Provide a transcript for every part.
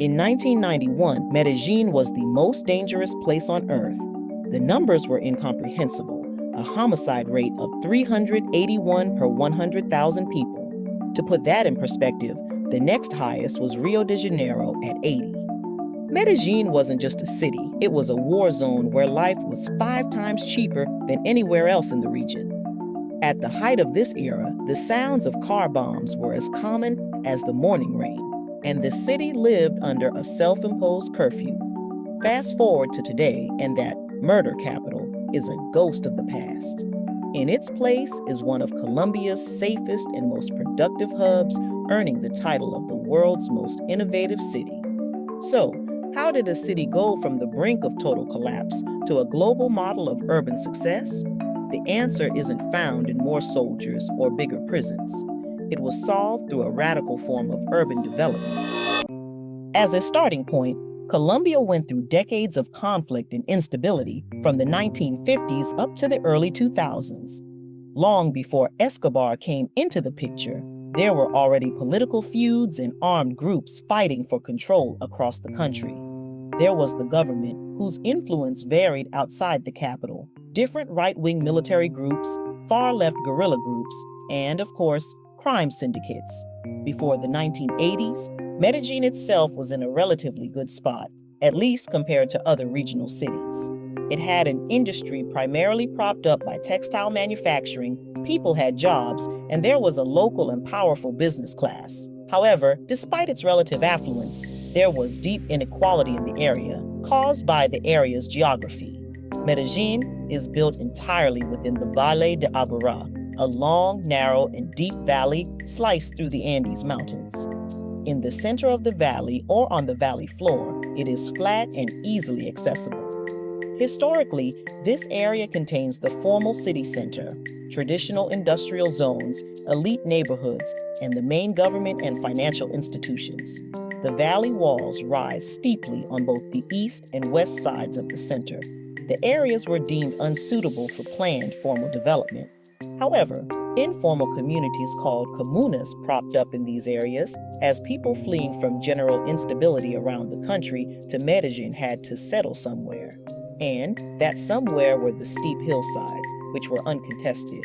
In 1991, Medellín was the most dangerous place on earth. The numbers were incomprehensible, a homicide rate of 381 per 100,000 people. To put that in perspective, the next highest was Rio de Janeiro at 80. Medellín wasn't just a city, it was a war zone where life was 5 times cheaper than anywhere else in the region. At the height of this era, the sounds of car bombs were as common as the morning rain, and the city lived under a self-imposed curfew. Fast forward to today, and that murder capital is a ghost of the past. In its place is one of Colombia's safest and most productive hubs, earning the title of the world's most innovative city. So, how did a city go from the brink of total collapse to a global model of urban success? The answer isn't found in more soldiers or bigger prisons. It was solved through a radical form of urban development. As a starting point, Colombia went through decades of conflict and instability from the 1950s up to the early 2000s. Long before Escobar came into the picture, there were already political feuds and armed groups fighting for control across the country. There was the government, whose influence varied outside the capital, different right-wing military groups, far-left guerrilla groups, and, of course, crime syndicates. Before the 1980s, Medellín itself was in a relatively good spot, at least compared to other regional cities. It had an industry primarily propped up by textile manufacturing, people had jobs, and there was a local and powerful business class. However, despite its relative affluence, there was deep inequality in the area, caused by the area's geography. Medellín is built entirely within the Valle de Aburrá, a long, narrow, and deep valley sliced through the Andes Mountains. In the center of the valley or on the valley floor, it is flat and easily accessible. Historically, this area contains the formal city center, traditional industrial zones, elite neighborhoods, and the main government and financial institutions. The valley walls rise steeply on both the east and west sides of the center. The areas were deemed unsuitable for planned formal development. However, informal communities called comunas propped up in these areas as people fleeing from general instability around the country to Medellín had to settle somewhere. And that somewhere were the steep hillsides, which were uncontested.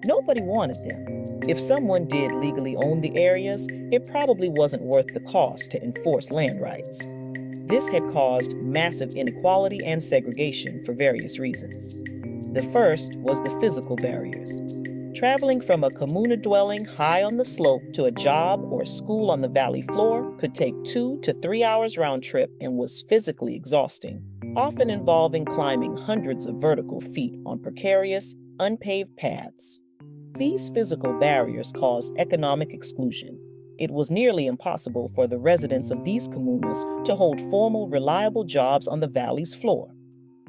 Nobody wanted them. If someone did legally own the areas, it probably wasn't worth the cost to enforce land rights. This had caused massive inequality and segregation for various reasons. The first was the physical barriers. Traveling from a comuna dwelling high on the slope to a job or school on the valley floor could take 2 to 3 hours round trip and was physically exhausting, often involving climbing hundreds of vertical feet on precarious, unpaved paths. These physical barriers caused economic exclusion. It was nearly impossible for the residents of these comunas to hold formal, reliable jobs on the valley's floor.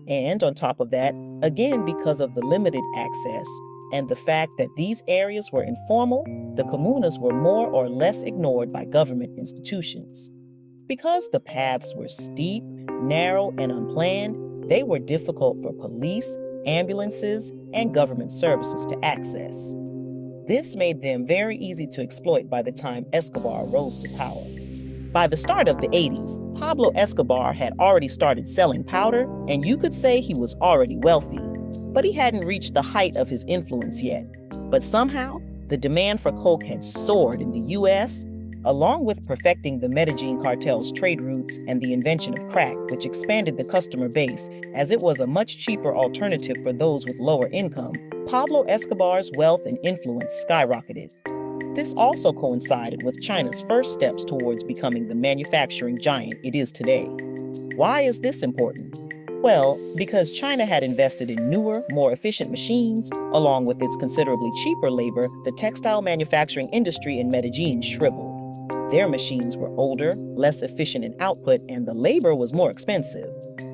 And on top of that, again because of the limited access and the fact that these areas were informal, the comunas were more or less ignored by government institutions. Because the paths were steep, narrow, and unplanned, they were difficult for police, ambulances, and government services to access. This made them very easy to exploit by the time Escobar rose to power. By the start of the 80s, Pablo Escobar had already started selling powder, and you could say he was already wealthy. But he hadn't reached the height of his influence yet. But somehow, the demand for coke had soared in the U.S., along with perfecting the Medellín cartel's trade routes and the invention of crack, which expanded the customer base as it was a much cheaper alternative for those with lower income. Pablo Escobar's wealth and influence skyrocketed. This also coincided with China's first steps towards becoming the manufacturing giant it is today. Why is this important? Well, because China had invested in newer, more efficient machines, along with its considerably cheaper labor, the textile manufacturing industry in Medellín shriveled. Their machines were older, less efficient in output, and the labor was more expensive.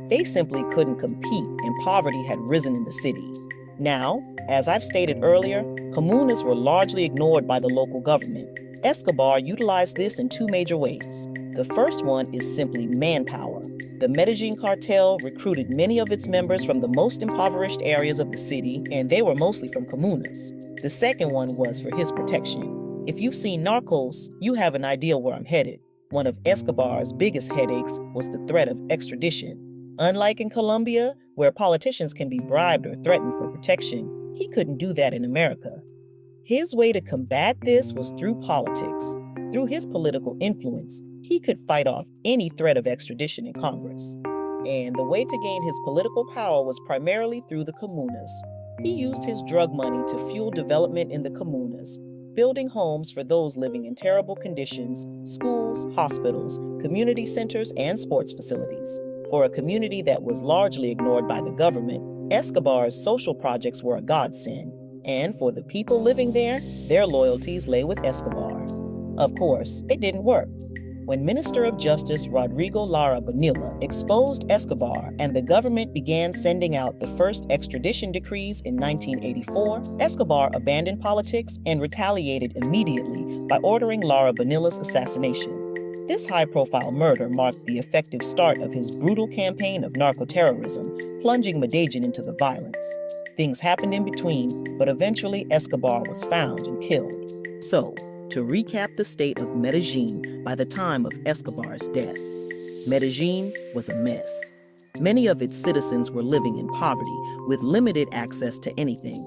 They simply couldn't compete, and poverty had risen in the city. Now, as I've stated earlier, comunas were largely ignored by the local government. Escobar utilized this in 2 major ways. The first one is simply manpower. The Medellín cartel recruited many of its members from the most impoverished areas of the city, and they were mostly from comunas. The second one was for his protection. If you've seen Narcos, you have an idea where I'm headed. One of Escobar's biggest headaches was the threat of extradition. Unlike in Colombia, where politicians can be bribed or threatened for protection, he couldn't do that in America. His way to combat this was through politics. Through his political influence, he could fight off any threat of extradition in Congress. And the way to gain his political power was primarily through the comunas. He used his drug money to fuel development in the comunas, building homes for those living in terrible conditions, schools, hospitals, community centers, and sports facilities. For a community that was largely ignored by the government, Escobar's social projects were a godsend. And for the people living there, their loyalties lay with Escobar. Of course, it didn't work. When Minister of Justice Rodrigo Lara Bonilla exposed Escobar and the government began sending out the first extradition decrees in 1984, Escobar abandoned politics and retaliated immediately by ordering Lara Bonilla's assassination. This high-profile murder marked the effective start of his brutal campaign of narcoterrorism, plunging Medellín into the violence. Things happened in between, but eventually Escobar was found and killed. So, to recap the state of Medellín by the time of Escobar's death, Medellín was a mess. Many of its citizens were living in poverty with limited access to anything.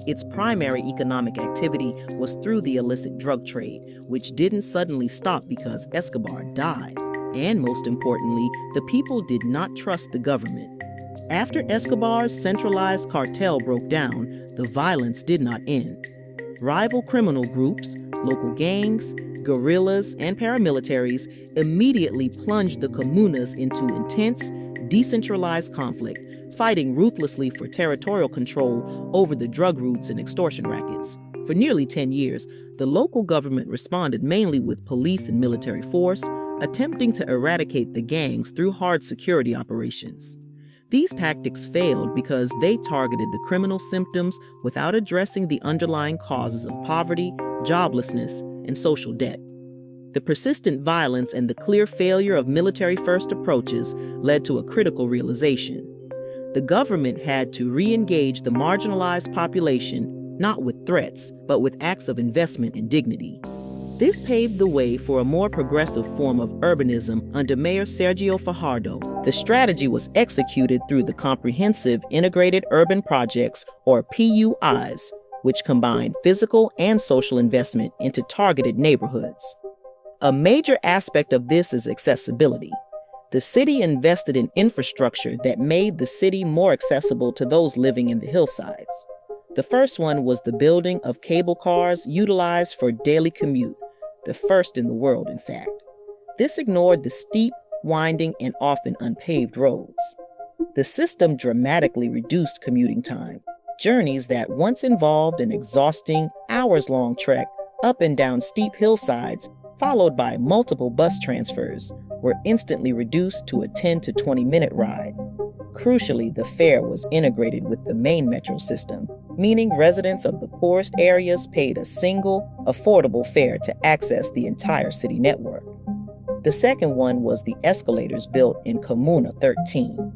Its primary economic activity was through the illicit drug trade, which didn't suddenly stop because Escobar died. And most importantly, the people did not trust the government. After Escobar's centralized cartel broke down, the violence did not end. Rival criminal groups, local gangs, guerrillas, and paramilitaries immediately plunged the comunas into intense, decentralized conflict, fighting ruthlessly for territorial control over the drug routes and extortion rackets. For nearly 10 years, the local government responded mainly with police and military force, attempting to eradicate the gangs through hard security operations. These tactics failed because they targeted the criminal symptoms without addressing the underlying causes of poverty, joblessness, and social debt. The persistent violence and the clear failure of military-first approaches led to a critical realization. The government had to re-engage the marginalized population, not with threats, but with acts of investment and dignity. This paved the way for a more progressive form of urbanism under Mayor Sergio Fajardo. The strategy was executed through the Comprehensive Integrated Urban Projects, or PUIs, which combined physical and social investment into targeted neighborhoods. A major aspect of this is accessibility. The city invested in infrastructure that made the city more accessible to those living in the hillsides. The first one was the building of cable cars utilized for daily commute, the first in the world, in fact. This ignored the steep, winding, and often unpaved roads. The system dramatically reduced commuting time. Journeys that once involved an exhausting, hours-long trek up and down steep hillsides, followed by multiple bus transfers, were instantly reduced to a 10 to 20-minute ride. Crucially, the fare was integrated with the main metro system, meaning residents of the poorest areas paid a single, affordable fare to access the entire city network. The second one was the escalators built in Comuna 13.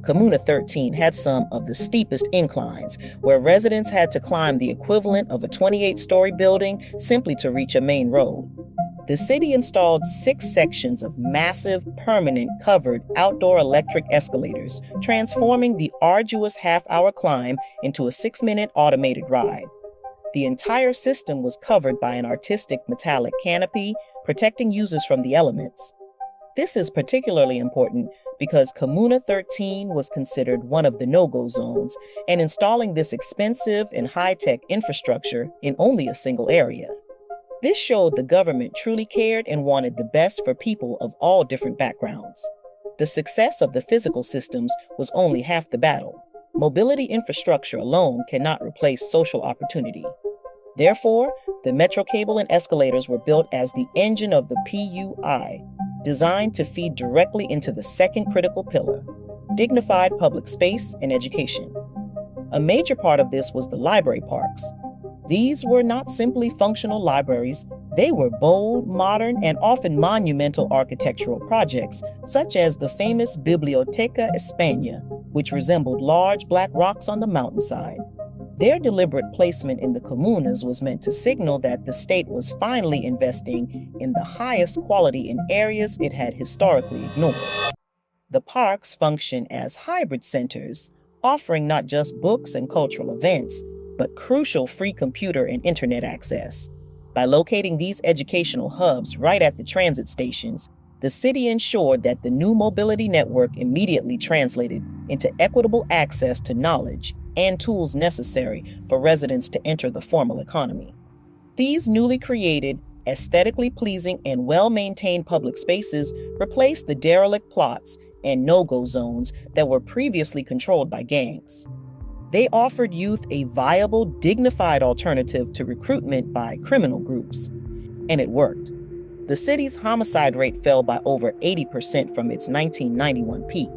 Comuna 13 had some of the steepest inclines, where residents had to climb the equivalent of a 28-story building simply to reach a main road. The city installed 6 sections of massive, permanent, covered outdoor electric escalators, transforming the arduous half-hour climb into a 6-minute automated ride. The entire system was covered by an artistic metallic canopy, protecting users from the elements. This is particularly important because Comuna 13 was considered one of the no-go zones, and installing this expensive and high-tech infrastructure in only a single area. This showed the government truly cared and wanted the best for people of all different backgrounds. The success of the physical systems was only half the battle. Mobility infrastructure alone cannot replace social opportunity. Therefore, the Metrocable and escalators were built as the engine of the PUI, designed to feed directly into the second critical pillar, dignified public space and education. A major part of this was the library parks. These were not simply functional libraries, they were bold, modern, and often monumental architectural projects, such as the famous Biblioteca España, which resembled large black rocks on the mountainside. Their deliberate placement in the comunas was meant to signal that the state was finally investing in the highest quality in areas it had historically ignored. The parks function as hybrid centers, offering not just books and cultural events, but crucial free computer and internet access. By locating these educational hubs right at the transit stations, the city ensured that the new mobility network immediately translated into equitable access to knowledge and tools necessary for residents to enter the formal economy. These newly created, aesthetically pleasing, and well-maintained public spaces replaced the derelict plots and no-go zones that were previously controlled by gangs. They offered youth a viable, dignified alternative to recruitment by criminal groups, and it worked. The city's homicide rate fell by over 80% from its 1991 peak.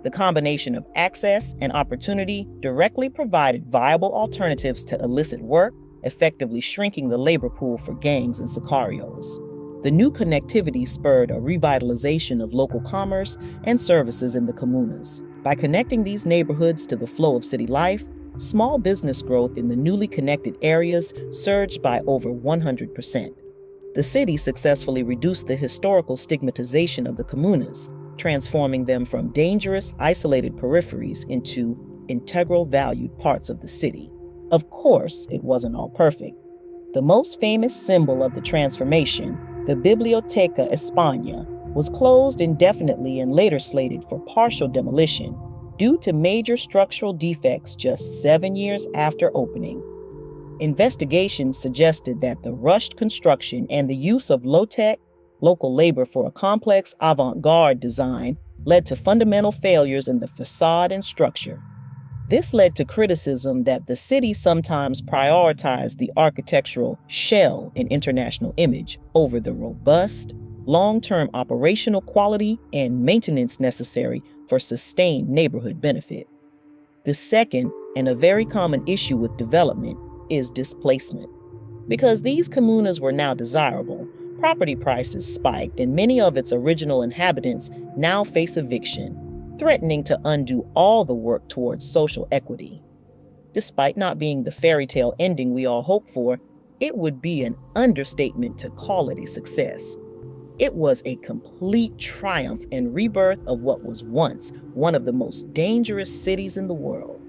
The combination of access and opportunity directly provided viable alternatives to illicit work, effectively shrinking the labor pool for gangs and sicarios. The new connectivity spurred a revitalization of local commerce and services in the comunas. By connecting these neighborhoods to the flow of city life, small business growth in the newly connected areas surged by over 100%. The city successfully reduced the historical stigmatization of the comunas, transforming them from dangerous, isolated peripheries into integral, valued parts of the city. Of course, it wasn't all perfect. The most famous symbol of the transformation, the Biblioteca España, was closed indefinitely and later slated for partial demolition due to major structural defects just 7 years after opening. Investigations suggested that the rushed construction and the use of low-tech, local labor for a complex avant-garde design led to fundamental failures in the facade and structure. This led to criticism that the city sometimes prioritized the architectural shell and international image over the robust, long-term operational quality and maintenance necessary for sustained neighborhood benefit. The second, and a very common issue with development, is displacement. Because these comunas were now desirable, property prices spiked and many of its original inhabitants now face eviction, threatening to undo all the work towards social equity. Despite not being the fairy tale ending we all hope for, it would be an understatement to call it a success. It was a complete triumph and rebirth of what was once one of the most dangerous cities in the world.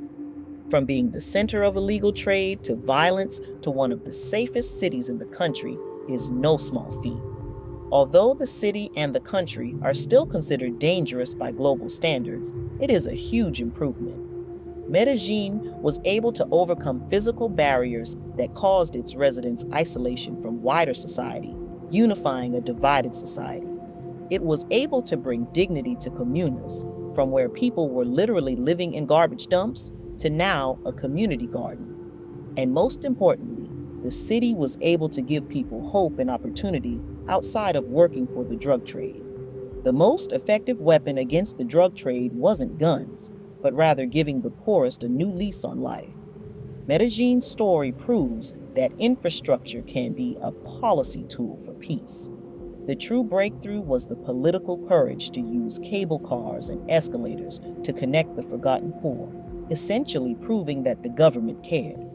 From being the center of illegal trade to violence to one of the safest cities in the country is no small feat. Although the city and the country are still considered dangerous by global standards, it is a huge improvement. Medellín was able to overcome physical barriers that caused its residents isolation from wider society, unifying a divided society. It was able to bring dignity to comunas, from where people were literally living in garbage dumps to now a community garden. And most importantly, the city was able to give people hope and opportunity outside of working for the drug trade. The most effective weapon against the drug trade wasn't guns, but rather giving the poorest a new lease on life. Medellín's story proves that infrastructure can be a policy tool for peace. The true breakthrough was the political courage to use cable cars and escalators to connect the forgotten poor, essentially proving that the government cared.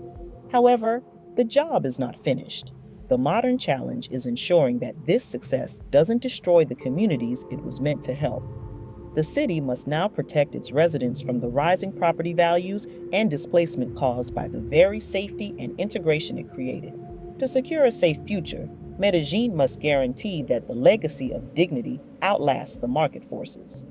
However, the job is not finished. The modern challenge is ensuring that this success doesn't destroy the communities it was meant to help. The city must now protect its residents from the rising property values and displacement caused by the very safety and integration it created. To secure a safe future, Medellín must guarantee that the legacy of dignity outlasts the market forces.